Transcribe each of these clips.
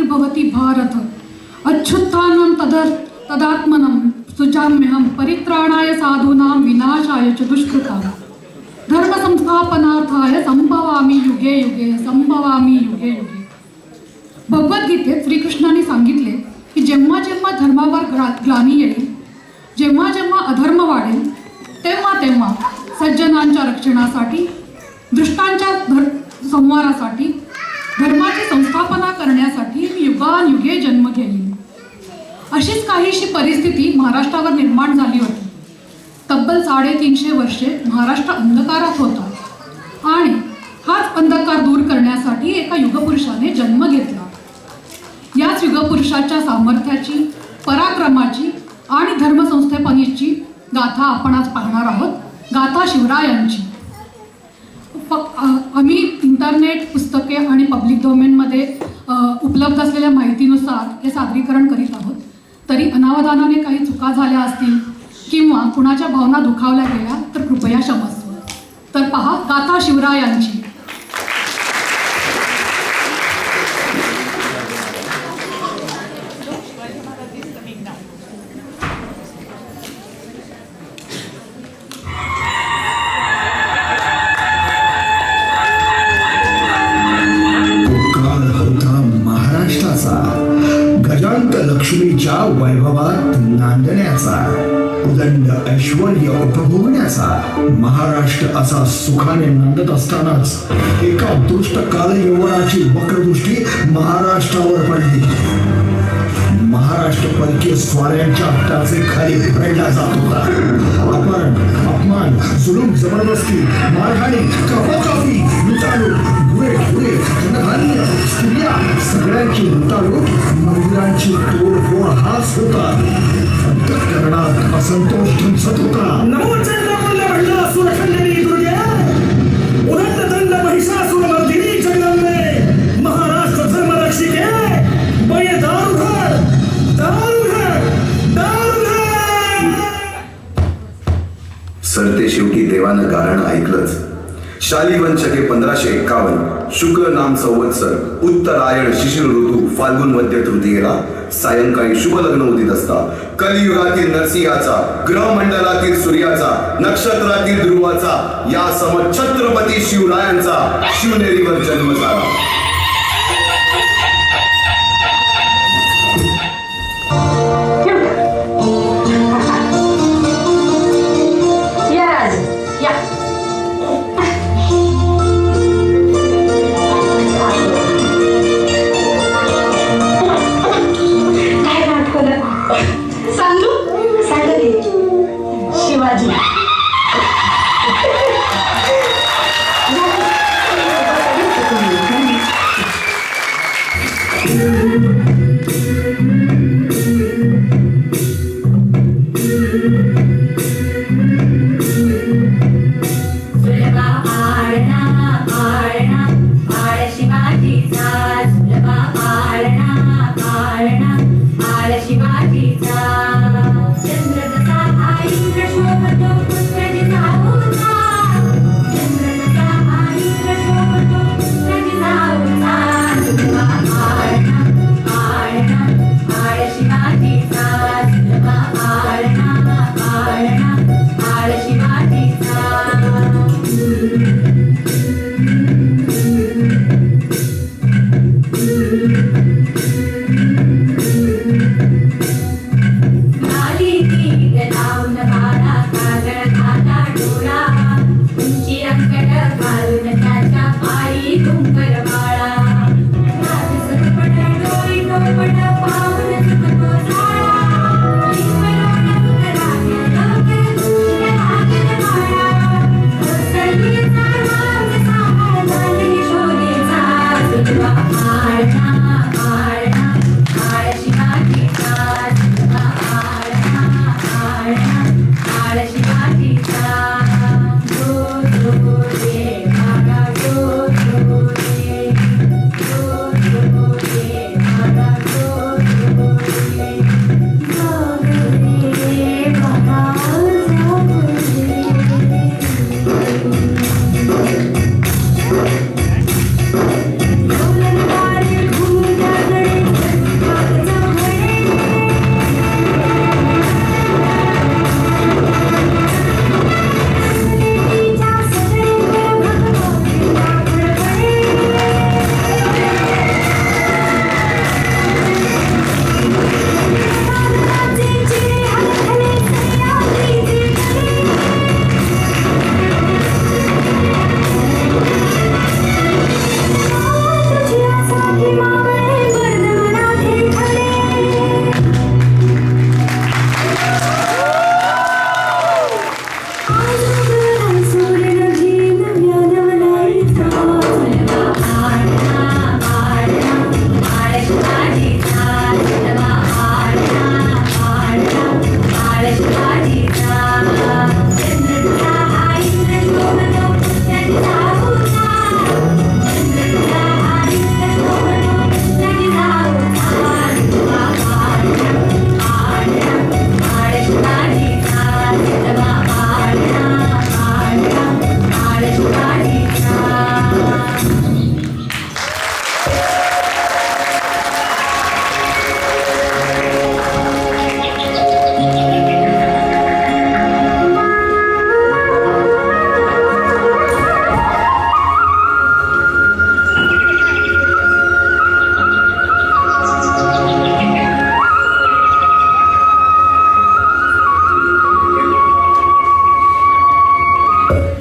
भवति भारत अच्युत्थानं तदात्मनं सुजाम्यहं परित्राणाय साधूनां विनाशाय च दुष्कृतां धर्म संस्थापनार्थाय संभवामि युगे युगे संभवामि युगे युगे. भगवद्गीतेत श्रीकृष्णाने सांगितले की जेव्हा जेव्हा धर्मावर ग्लानी येईल, जेव्हा जेव्हा अधर्म वाढेल, तेव्हा तेव्हा सज्जनांच्या रक्षणासाठी, दुष्टांच्या संहारासाठी, धर्माची संस्थापना करण्यासाठी मी युगानुयुगे जन्म घेईन. अशीच काहीशी परिस्थिती महाराष्ट्रावर निर्माण झाली होती. तब्बल 350 वर्षे महाराष्ट्र अंधकारात होता आणि हाच अंधकार दूर करण्यासाठी एका युगपुरुषाने जन्म घेतला. याच युगपुरुषाच्या सामर्थ्याची, पराक्रमाची आणि धर्मसंस्थापनेची गाथा आपण आज पाहणार आहोत. गाथा शिवरायांची. आम्ही इंटरनेट, पुस्तके आणि पब्लिक डोमेनमध्ये उपलब्ध असलेल्या माहितीनुसार हे सादरीकरण करीत आहोत. तरी अनावधानाने काही चुका झाल्या असतील किंवा कुणाच्या भावना दुखावल्या गेल्या तर कृपया क्षमस्व. तर पहा गाथा शिवरायांची. गजांत लक्ष्मीच्या वैभवात नांदण्याचा, उदंड ऐश्वर्य उपभोगण्याचा महाराष्ट्र असा सुखाने नांदत असतानाच एका दुष्ट कालयवनाची वक्रदृष्टी महाराष्ट्रावर पडली. महाराष्ट्र परकीय स्वाऱ्यांच्या हट्टाचे खाली फेडला जात होता. अपहरण, अपमान, जुलूम, जबरदस्ती, मारहाणी, कपाकापी, लुटालूट, गुळे गुळे, धनधान्य, स्त्रिया सगळ्यांची लुटालूट, मंदिरांची तोडफोड हाच होता. अंतःकरणात असंतोष ढुंचत होता. महाराष्ट्र धर्मरक्षिके सरते शेवटी देवानं गारण ऐकलंच. शालिवन शके 1551 शुक्ल नाम संवत्सर उत्तरायण शिशिर ऋतू फाल्गुन मध्य तृतीयेला सायंकाळी शुभ लग्न उदित असता कलियुगातील नरसिंहाचा, ग्रहमंडलातील सूर्याचा, नक्षत्रातील ध्रुवाचा, या सम छत्रपती शिवरायांचा शिवनेरीवर जन्म झाला.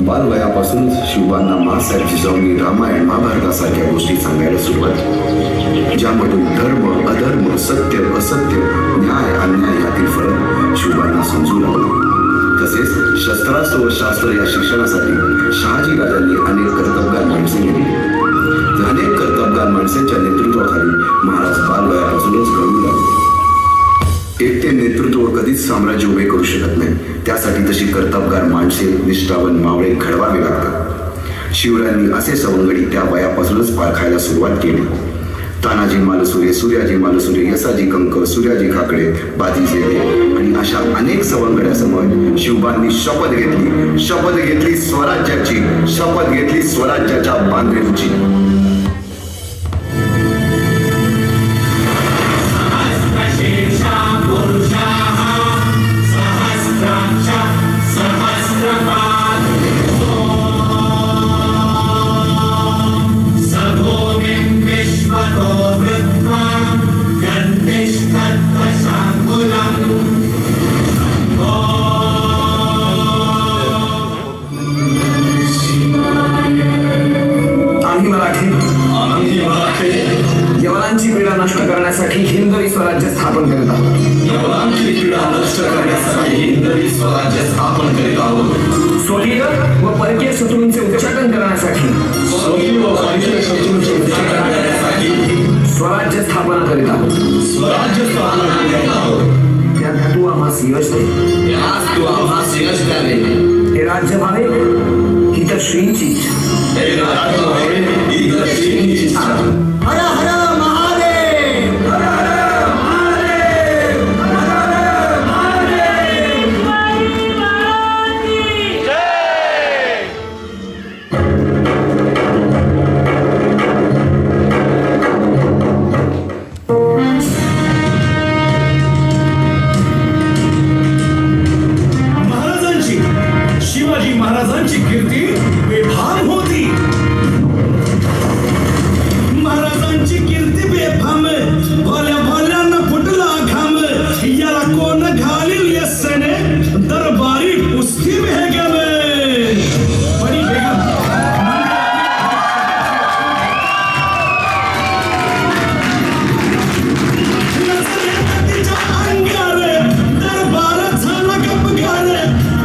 बालवयापासूनच शिवबांना माँसाहेब जिजाऊंनी रामायण महाभारतासारख्या गोष्टी सांगायला सुरुवात केली, ज्यामधून धर्म अधर्म सत्य असत्य न्याय अन्याय यातील फरक शिवबांना समजू लागला. तसेच शस्त्रास्त्र व शास्त्र या शिक्षणासाठी शहाजी राजांनी अनेक कर्तबगार माणसे नेमली. अनेक कर्तबगार माणसांच्या नेतृत्वाखाली महाराज बालवयापासूनच घडू लागले. एकटे नेतृत्व कधीच साम्राज्य उभे करू शकत नाही, त्यासाठी तशी कर्तबगार माणसे निष्ठावान मावळे घडवावे लागतात. शिवरायांनी असे सवंगडी त्या वयापासूनच पारखायला सुरुवात केली. तानाजी मालुसरे, सूर्याजी मालुसरे, यसाजी कंक, सूर्याजी काकडे, बाजी जेधे आणि अशा अनेक सवंगड्यासमोर शिवबांनी शपथ घेतली स्वराज्याची, शपथ घेतली स्वराज्याच्या बांधणीची. यवनांची पीडा नष्ट करण्यासाठी हिंदवी स्वराज्य स्थापन करीत आहोत. स्वकीय व परकीय शत्रूंचे उच्चाटन करण्यासाठी स्वराज्य स्थापना करीत आहोत. त्यात तू आम्हास यश दे. हे राज्य व्हावे ही तर श्रींची इच्छा. हर हर महादेव, हर हर महादेव, हर हर महादेव. महाराजांची, शिवाजी महाराजांची कीर्ती बेफाम होती. महाराजांची कीर्ती बेफाम, भोल्या भोल्यांना फुटला घाम. याला कोण घालील यस्सेने, दरबारी पुस्ती बेगम. बडी बेगम तिच्या अंगार, दरबार झाला गपगार.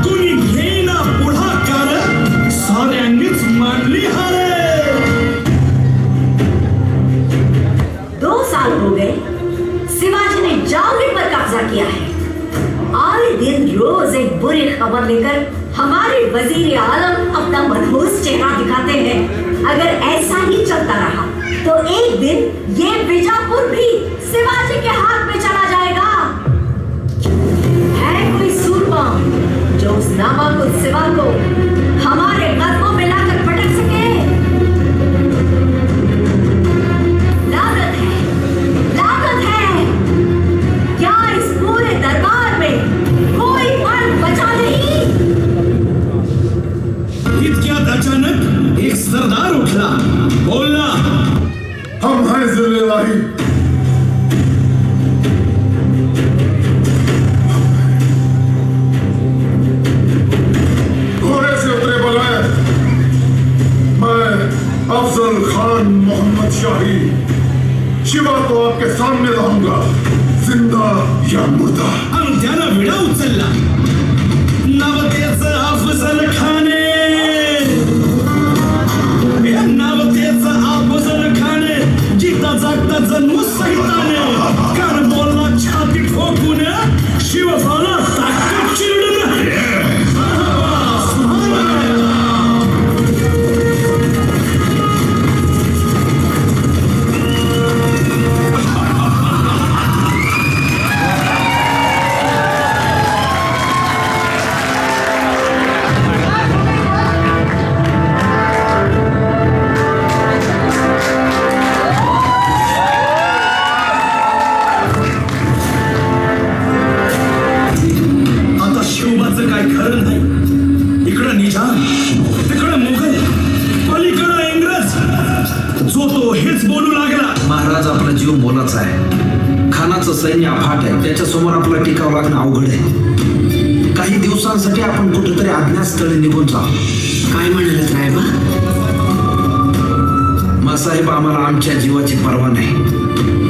कुणी घेईना पुढाकार, साऱ्यांनीच मानली हार. 2 साल हो गए शिवाजी ने जावली पर कब्जा किया है. आए दिन रोज एक बुरी खबर लेकर हमारे वजीर आलम अपना मनहूस चेहरा दिखाते हैं. अगर ऐसा ही चलता रहा तो एक दिन ये बीजापुर भी शिवाजी के हाथ में चला जाएगा. है कोई सूरमा जो उस नामाकुल शिवा को हमारे कदमों में लाकर पटक सके? लागत है. क्या इस पूरे दरबार में कोई मर्द बचा नहीं? इतक्यात अचानक एक सरदार उठला, बोलला, हम हैं जिल्लेलाही. घोड़े से उतरे बुलाए. मैं अफजल खान मोहम्मद शाही शिवा को आपके सामने लाऊंगा, जिंदा या मुर्दा. आणि त्यानं विडा उचलला. नवतेचं अफजल खाने, नवतेचं अफजल खाने, जिता जागता जणू सैताने. कान बोलला छाती ठोकून, शिवबाला ताकद चिरडून. जीव मोलाचा आहे. खानाचं सैन्य अफाट आहे, त्याच्यासमोर आपला टिकाव लागणं अवघड आहे. काही दिवसांसाठी आपण कुठेतरी अज्ञातस्थळी निघून जाऊ. काय म्हणालात रायबा? मासाहेब, आम्हाला आमच्या जीवाची पर्वा नाही.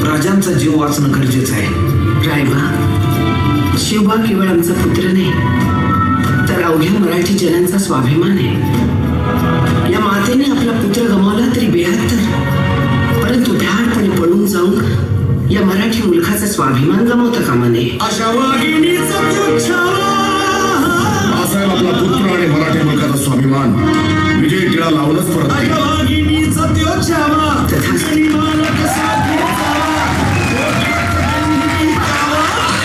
राजांचा जीव वाचणं गरजेचं आहे. रायबा, शिवबा केवळ आमचा पुत्र नाही, तर अवघ्या मराठी जनांचा स्वाभिमान आहे. या मातेने आपला पुत्र गमावला तरी 72, परंतु धाडपणे पळून जाऊन या मराठी मुलखाचा स्वाभिमान गमावता कामा नये. अशा वाघिणीचा तो छावा. मासाहेब, आपला पुत्र आणि मराठी मुलखाचा स्वाभिमान विजय टिळा लावूनच परत अशा वाघिणीचा तो छावा. तथास्तु. गनिमाला कसा घेतावा.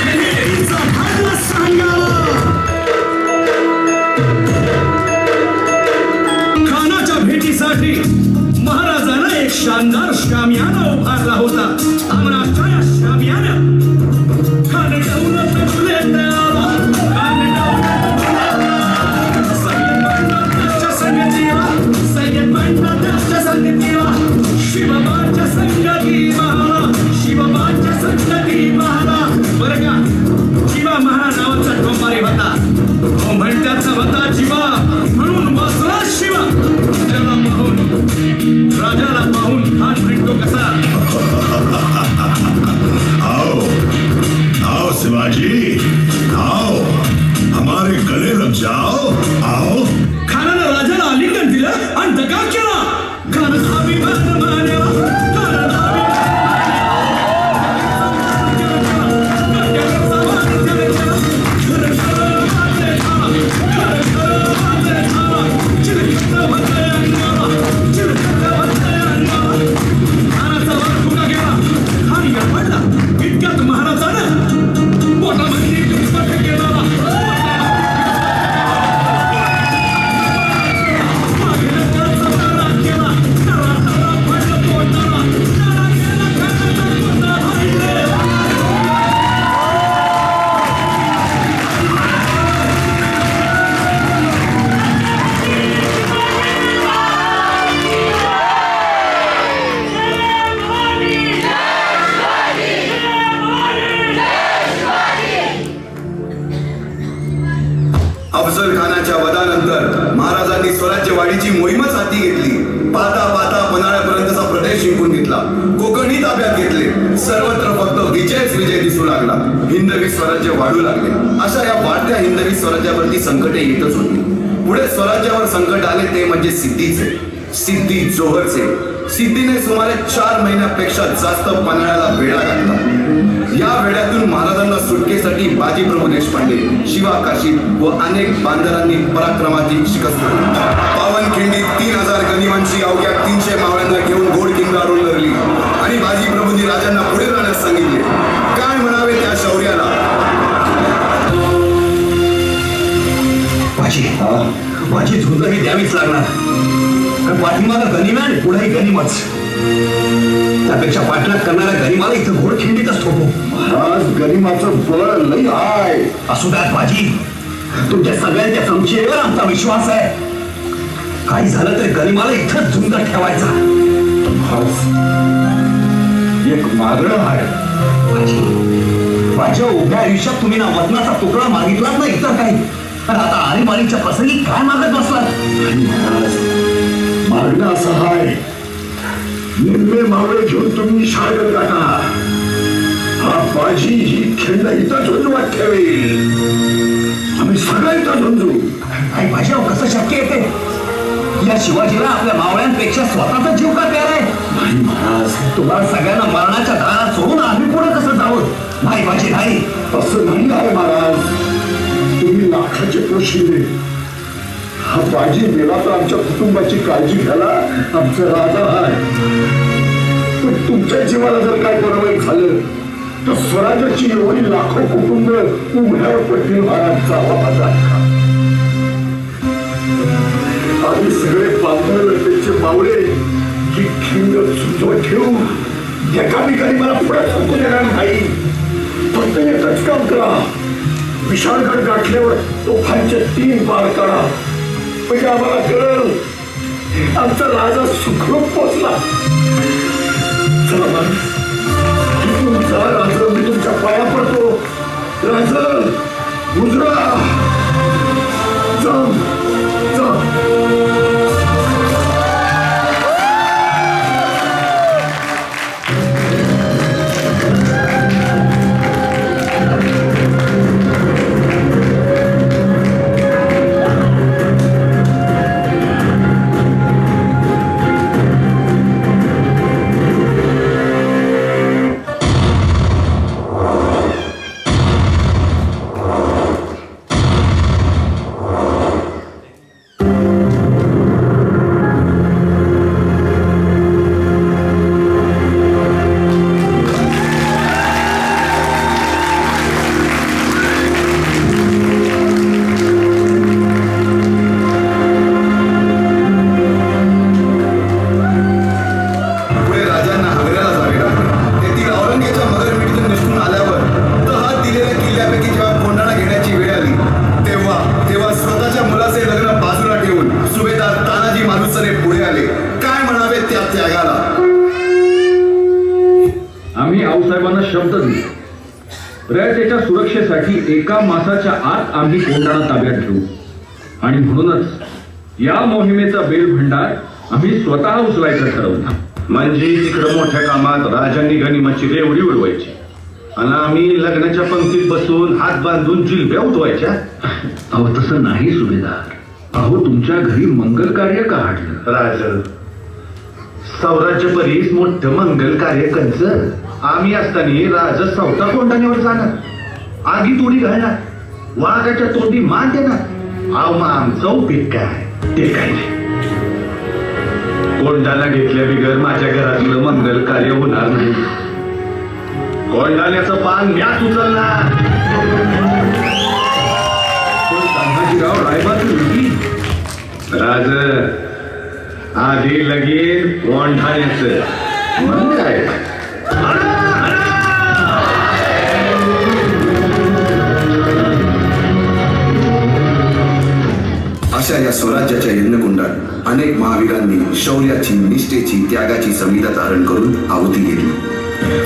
गनिमीचा भाडला सांगावा. खानाच्या भेटीसाठी महाराजांना एक शानदार शामियाना उभारला होता. अमराच्या या शामियाना खान दौलत लेतावा. खान दौलत लेतावा. सय्यद बनला त्याच्या संगतीला. शिवबाच्या संगती महाला. शिवबाच्या संगती महाला. बरं का, शिवा महाराज नावाचा ठोंबारी होता. तो म्हणत्याचा होता शिवा, म्हणून वाचला शिवा. राजाला पाहून खान म्हणतो कसा. आओ आओ शिवाजी, आओ हमारे गले लग जाओ. आओ. खानानं राजाला आलिंगन दिलं आणि दगा केला. खानाचा अभिमान मानला. खानाचा इतक्यात महाराजानं पोटामध्ये दुष्पट केला. अफजल खानाच्या वधानंतर महाराजांनी स्वराज्य वाढीची मोहीमच हाती घेतली. पाहता पाहता पन्हाळ्यापर्यंतचा प्रदेश जिंकून घेतला. कोकणी ताब्यात घेतले. सर्वत्र फक्त विजयच विजय दिसू लागला. हिंदवी स्वराज्य वाढू लागले. अशा या वाढत्या हिंदवी स्वराज्यावरती संकटे येतच होती. पुढे स्वराज्यावर संकट आले ते म्हणजे सिद्धीचे. सिद्धी जोहरचे. सिद्धीने सुमारे 4 महिन्यापेक्षा जास्त पन्हाळ्याला वेढा घातला. या वेड्यातून महाराजांना सुटकेसाठी बाजीप्रभू देशपांडे, शिवा काशी व अनेक बांधरांनी पराक्रमाची शिकस्त दिली. पावनखिंडीत 3000 गनिमांची अवघ्या 300 मावळ्यांना घेऊन घोड किंगारून धरली आणि बाजीप्रभूंनी राजांना पुढे जाण्यास सांगितले. काय म्हणावे त्या शौर्याला. माझी झुंज ही द्यावीच लागणार. पाठीमागा गनिमा आणि पुढेही गनिमच. त्यापेक्षा पाठलाग करणाऱ्या गनिमाला इथं घोडखिंडीतच ठोकू. महाराज, गनिमाचं बळ लई आहे. असू द्यात बाजी, तुमच्या सगळ्यांच्या संशयावर आमचा विश्वास आहे. काही झालं तरी गनिमाला इथंच झुंज ठेवायचा. महाराज, एक मागणं आहे. माझ्या उभ्या आयुष्यात तुम्ही ना वतनाचा तुकडा मागितलाच नाही, इतर काही. पण आता आणीबाणीच्या प्रसंगी काय मागत बसलात? महाराज, मागणं असं आहे. निम्मे मावळे घेऊन तुम्ही शाळेत टाका. हा बाजी ही खिंड इथं झुंजवत ठेवेल. आम्ही सगळं इथं झुंजू. काही भाषा कसं शक्य येते? या शिवाजीला आपल्या मावळ्यांपेक्षा स्वतःचा जीव का प्यारा आहे? नाही महाराज, तुम्हाला सगळ्यांना मरणाच्या दारात सोडून आम्ही पुढे कसं जावं? नाही बाजी नाही. असं नाही आहे महाराज. तुम्ही लाखाचे पोशिले. हा बाजी मेला तर आमच्या कुटुंबाची काळजी घ्यायला आमचा राजा आहे. पण तुमच्या जीवाला जर काय बरोबर झालं तर स्वराज्याची एवढी लाखो कुटुंब उघड्यावर पडतील. महाराजचा आवाज ऐका. आम्ही सगळे बांधव मावळे ही खिंड सुचवत ठेवू. एकामेकाने मला पुढे सांगू देणार नाही. फक्त एकच काम करा. विशाळगड गाठल्यावर तोफांचे 3 पार काढा. म्हणजे आम्हाला कळलं आमचा राजा सुखरूप पोचला. चला तुमचा राजा, मी तुमच्या पाया पडतो. राजा, गुजरा. परशुराम जा. पुढे राजांना हगऱ्याला जावे लागले. तेथील औरंगजेबाच्या मगरमिठीतून निसटून आल्यावर तहात दिलेल्या किल्ल्यापैकी जेव्हा कोंढाणा घेण्याची वेळ आली तेव्हा स्वतःच्या मुलाचे लग्न बाजूला ठेवून सुभेदार तानाजी मालुसरे पुढे आले. काय म्हणावे त्या त्यागाला. आम्ही आऊसाहेबांना शब्द दिला, रयतेच्या सुरक्षेसाठी 1 मासाच्या आत आम्ही कोंढाणा ताब्यात घेऊ आणि म्हणूनच या मोहिमेचा बेलभंडार आम्ही स्वतः उचलायचं ठरवलं. म्हणजे तिकडं मोठ्या कामात राजांनी गनिमाची रेवडी उडवायची आणि आम्ही लग्नाच्या पंक्तीत बसून हात बांधून जिलब्या उठवायच्या. अहो तसं नाही सुभेदार. अहो तुमच्या घरी मंगल कार्य का हाडलं? राज सौराज्य परीस मोठं मंगल कार्य कंच. आम्ही असताना राज सौता कोंढाण्यावर जाणार, आगी तोडी घालणार, वाघाच्या तोंडी मान देणार. अहो मग आमचं उपयोग काय? ते काय नाही. कोंढाणा घेतल्या बिगर माझ्या घरातलं मंगल कार्य होणार नाही. कोंढाण्याचं पान म्याच उचलणार. पण तानाजीराव रायबाचं मुलगी राज आधी लगीन कोंढाण्याचं मग काय. अशा या स्वराज्याच्या यज्ञकुंडात अनेक महावीरांनी शौर्याची, निष्ठेची, त्यागाची संहिता धारण करून आहुती दिली.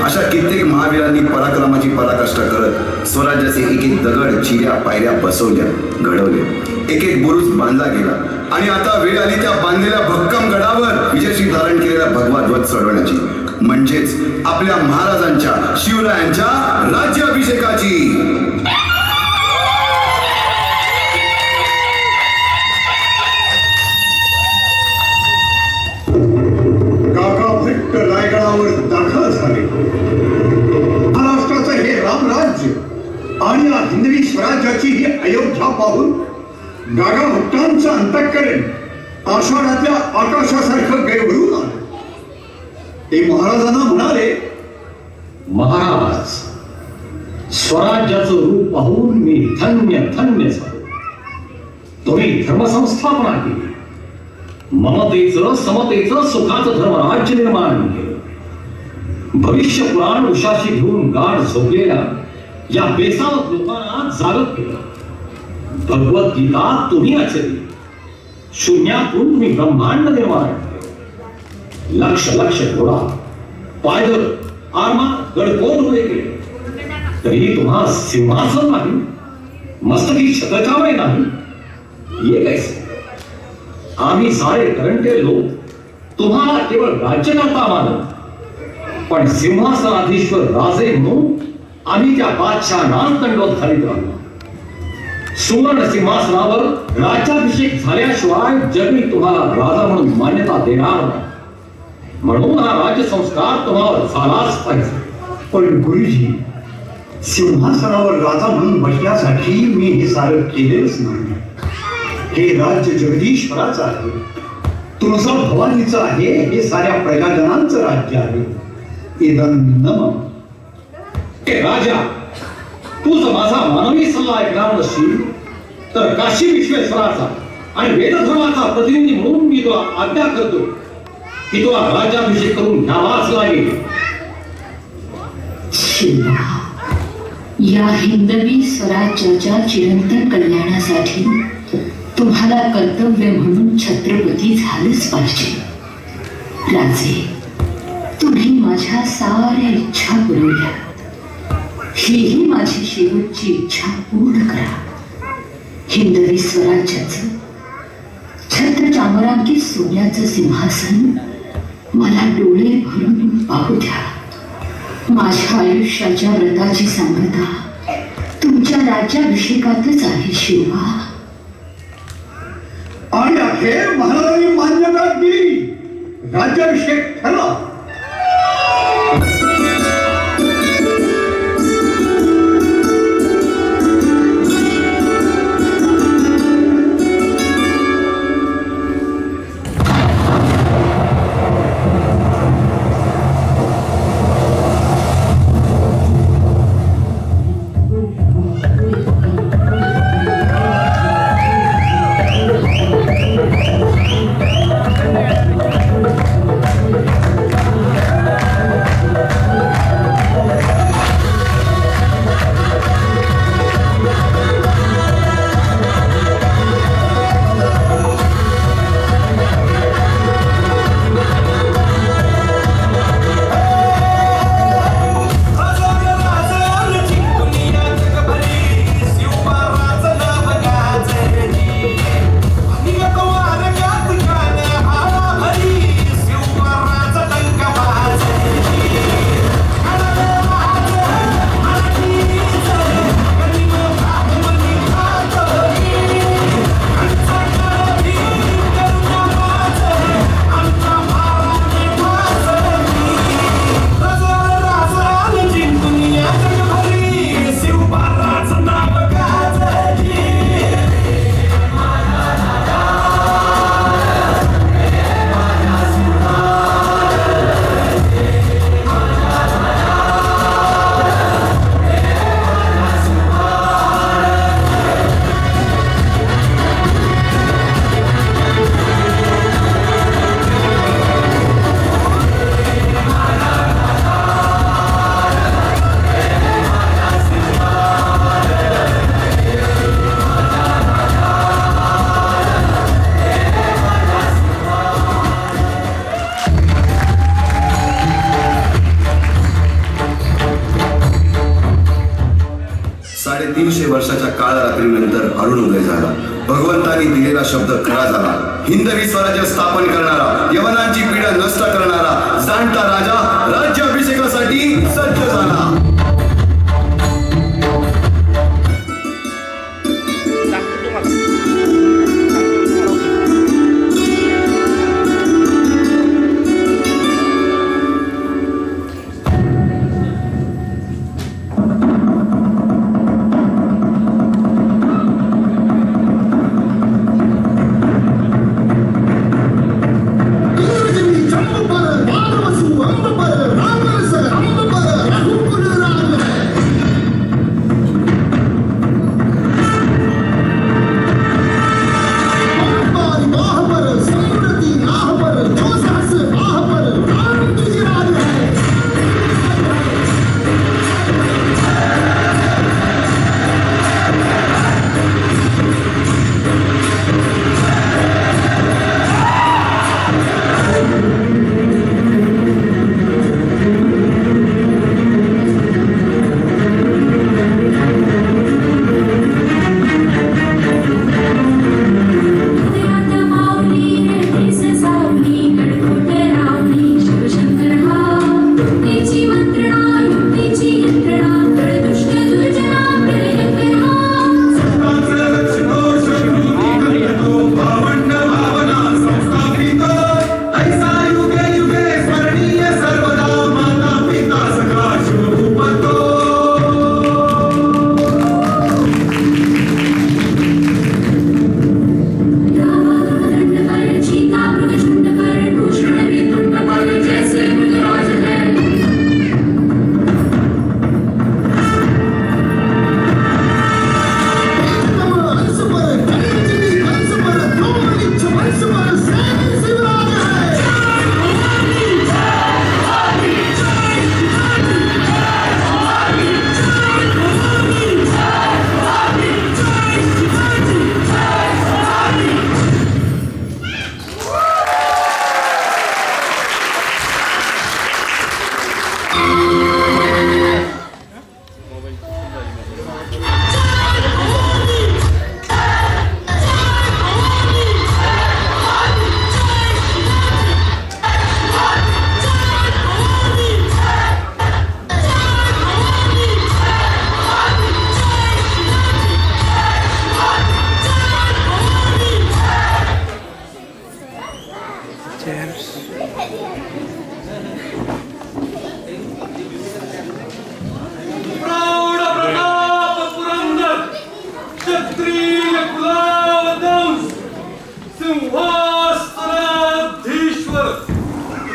अशा कित्येक महावीरांनी पराक्रमाची पराकाष्ठा करत स्वराज्याचे एक एक दगड, चिऱ्या, पायऱ्या बसवल्या, घडवल्या. एक एक बुरुज बांधला गेला आणि आता वेळ आली त्या बांधलेल्या भक्कम गडावर विजयशी धारण केलेला भगवा ध्वज चढवण्याची, म्हणजेच आपल्या महाराजांच्या, शिवरायांच्या राज्याभिषेकाची. काका भट्ट रायगडावर दाखल झाले. महाराष्ट्राचं हे रामराज्य आणि या हिंदवी स्वराज्याची ही अयोध्या पाहून गागा भट्टांचं अंतःकरण आषाढातल्या आकाशासारखं गैरभरून आलं. ते महाराजांना म्हणाले, महाराज, स्वराज्याचं रूप पाहून मी धन्य धन्य झालो. तुम्ही धर्मसंस्थापना केली, ममतेचं, समतेचं, सुखाचं धर्मराज्य निर्माण केलं. भविष्य पुराण उशाशी घेऊन गाढ झोपलेल्या या बेसावत लोकांना जागत केलं. भगवद्गीता तुम्ही आचरली, शून्यातून तुम्ही ब्रह्मांड निर्माण केले. लक्ष लक्ष घोडा, पायदळ, आरमार, गडकोट उभे केले. तरी तुम्हा सिंहासन नाही, मस्तकी छत्रछावणी नाही. ये कैसे? आम्ही सारे करंटे लोक तुम्हाला केवळ राज्यकर्ता मानत, पण सिंहासनाधीश्वर राजे म्हणून आम्ही त्या बादशहांना दंडवत घालीत राहतो. सुवर्ण सिंहासनावर राज्याभिषेक झाल्याशिवाय जगी तुम्हाला राजा म्हणून मान्यता देणार नाही. म्हणून हा राज्य संस्कार तुम्हाला झालाच पाहिजे. पण गुरुजी, सिंहासनावर राजा म्हणून बसण्यासाठी मी हे सारं केलेच नाही. हे राज्य जगदीश्वराचं आहे, तुळजा भवानीचं आहे, हे साऱ्या प्रजाजनांचं राज्य आहे. इदं न मम. हे राजा, तू जर माझा मानवी सल्ला ऐकणार नसशील तर काशी विश्वेश्वराचा आणि वेदधर्माचा प्रतिनिधी म्हणून मी तुला आज्ञा करतो की तुला राज्याभिषेक करून घ्यावाच लागेल. शिवा, या हिंदवी स्वराज्याच्या चिरंतन कल्याणासाठी तुम्हाला कर्तव्य म्हणून छत्रपती झालंच पाहिजे. राजे, तुम्ही माझ्या साऱ्या इच्छा पुरवल्या. हीही माझी शेवटची इच्छा पूर्ण करा. हिंदवी स्वराज्याचं छत्र चामरांकित सोन्याचं सिंहासन मला डोळे भरून पाहू द्या. माझ्या आयुष्याच्या व्रताची सांगता तुमच्या राज्याभिषेकातच आहे शिवा. आणि अखेर महाराजांनी मान्यता दिली, राज्याभिषेक ठरला. वर्षाच्या काळ रात्रीनंतर अरुण उदय झाला. भगवंतांनी दिलेला शब्द खरा झाला. हिंदवी स्वराज्य स्थापन करणारा, यवनांची पीडा नष्ट करणारा जाणता राजा राज्याभिषेकासाठी सज्ज झाला. पर सिंहासनाधीश्वर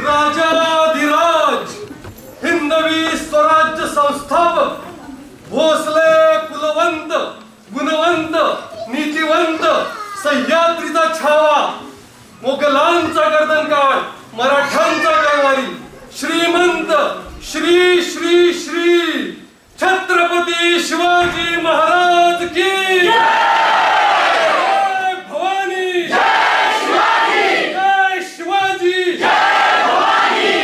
राजाधिराज हिंदवी स्वराज्य संस्थापक भोसले कुलवंत गुणवंत नीतिवंत सह्याद्रीचा छावा मोगलांचा गर्दनकाळ मराठ्यांचा गरवारी श्रीमंत श्री श्री श्री छत्रपती शिवाजी महाराज की जय भवानी जय शिवाजी जय शिवाजी जय भवानी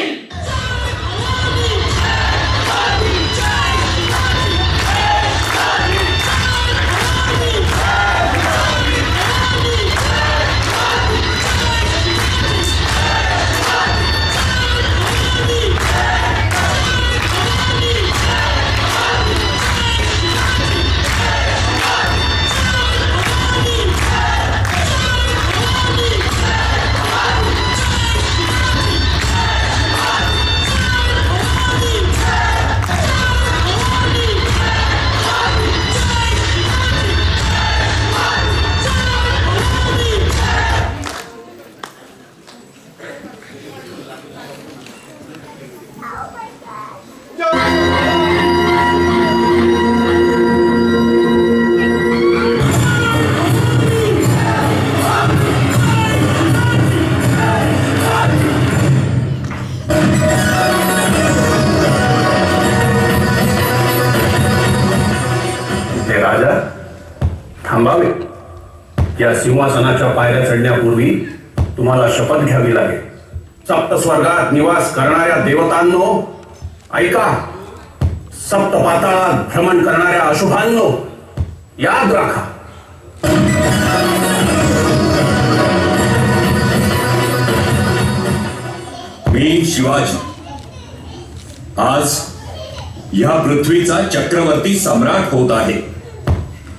हे राजा थांबावे. या सिंहासनाच्या पायऱ्या चढण्यापूर्वी तुम्हाला शपथ घ्यावी लागेल. सप्त स्वर्गात निवास करणाऱ्या देवतांनो ऐका. सप्त पाताळात भ्रमण करणाऱ्या अशुभांनो याद राखा. मी शिवाजी आज या पृथ्वीचा चक्रवर्ती सम्राट होत आहे.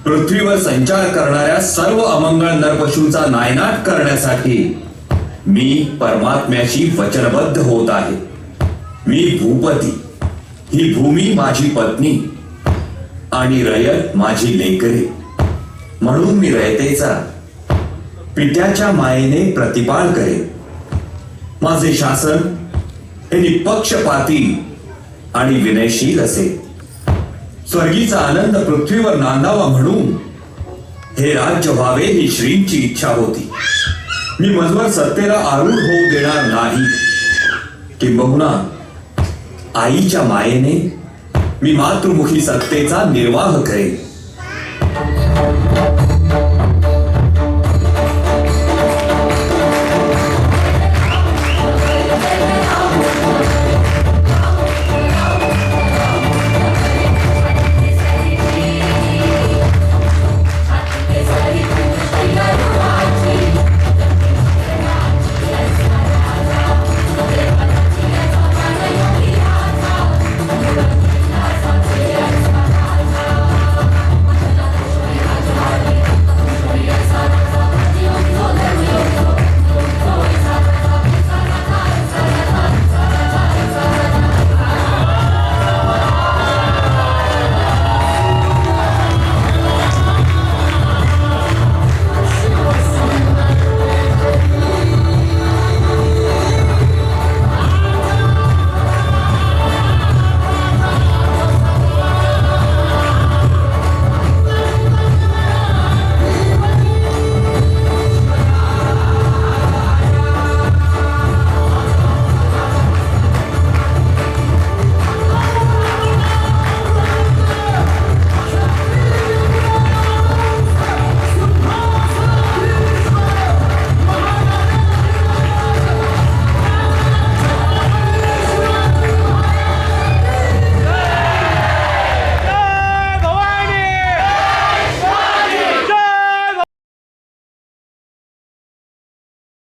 पृथ्वीवर संचार करणाऱ्या सर्व अमंगळ नरपशूंचा नायनाट करण्यासाठी मी परमात्म्याशी वचनबद्ध होत आहे. मी भूपती, ही भूमी माझी पत्नी आणि रयत माझी लेकरे. म्हणून मी रयतेचा पित्याच्या मायेने प्रतिपाळ करेन. माझे शासन हे निपक्षपाती आणि विनयशील असेल. स्वर्गीचा आनंद पृथ्वीवर नांदावा म्हणून हे राज्य व्हावे ही श्रींची इच्छा होती. मी मजवर सत्तेला आरूढ होऊ देणार नाही. किंबहुना आईच्या मायेने मी मातृमुखी सत्तेचा निर्वाह करेन.